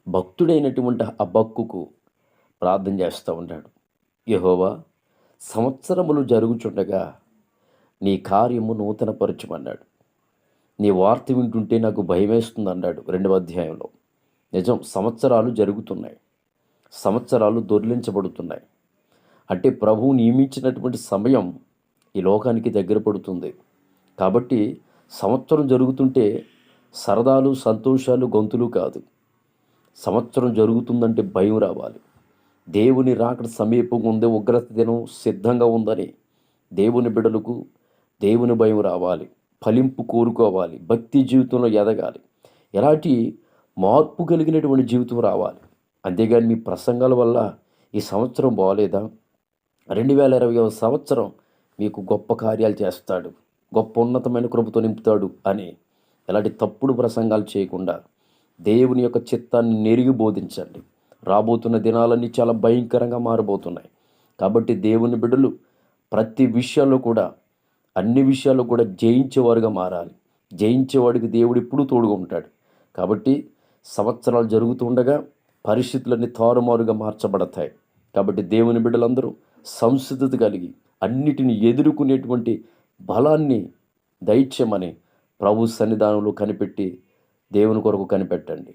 భక్తుడైనటువంటి హబక్కూకు ప్రార్థన చేస్తూ ఉంటాడు. యెహోవా, సంవత్సరములు జరుగుచుండగా నీ కార్యము నూతనపరచుమన్నాడు. నీ వార్త వింటుంటే నాకు భయమేస్తుంది అన్నాడు 2వ అధ్యాయంలో. నిజం, సంవత్సరాలు జరుగుతున్నాయి, సంవత్సరాలు దొర్లించబడుతున్నాయి. అంటే ప్రభువు నియమించినటువంటి సమయం ఈ లోకానికి దగ్గర పడుతుంది. కాబట్టి సంవత్సరం జరుగుతుంటే సరదాలు, సంతోషాలు, గొంతులు కాదు. సంవత్సరం జరుగుతుందంటే భయం రావాలి. దేవుని రాకడ సమీపంగా ఉంది, ఉగ్రత దినం సిద్ధంగా ఉందని దేవుని బిడ్డలకు దేవుని భయం రావాలి, ఫలింపు కోరుకోవాలి, భక్తి జీవితంలో ఎదగాలి, ఎలాంటి మార్పు కలిగినటువంటి జీవితం రావాలి. అంతేగాని మీ ప్రసంగాల వల్ల ఈ సంవత్సరం బాగోలేదా, 2020వ సంవత్సరం మీకు గొప్ప కార్యాలు చేస్తాడు, గొప్ప ఉన్నతమైన కృపతో నింపుతాడు అని ఎలాంటి తప్పుడు ప్రసంగాలు చేయకుండా దేవుని యొక్క చిత్తాన్ని నెరిగి బోధించండి. రాబోతున్న దినాలన్నీ చాలా భయంకరంగా మారబోతున్నాయి. కాబట్టి దేవుని బిడ్డలు ప్రతి విషయాల్లో కూడా, అన్ని విషయాల్లో కూడా జయించేవారుగా మారాలి. జయించేవాడికి దేవుడు ఎప్పుడూ తోడుగా ఉంటాడు. కాబట్టి సంవత్సరాలు జరుగుతుండగా పరిస్థితులన్నీ తారుమారుగా మార్చబడతాయి. కాబట్టి దేవుని బిడ్డలందరూ సంసిద్ధత కలిగి అన్నిటిని ఎదుర్కొనేటువంటి బలాన్ని దయచేయమని ప్రభు సన్నిధానంలో కనిపెట్టి దేవుని కొరకు కనిపెట్టండి.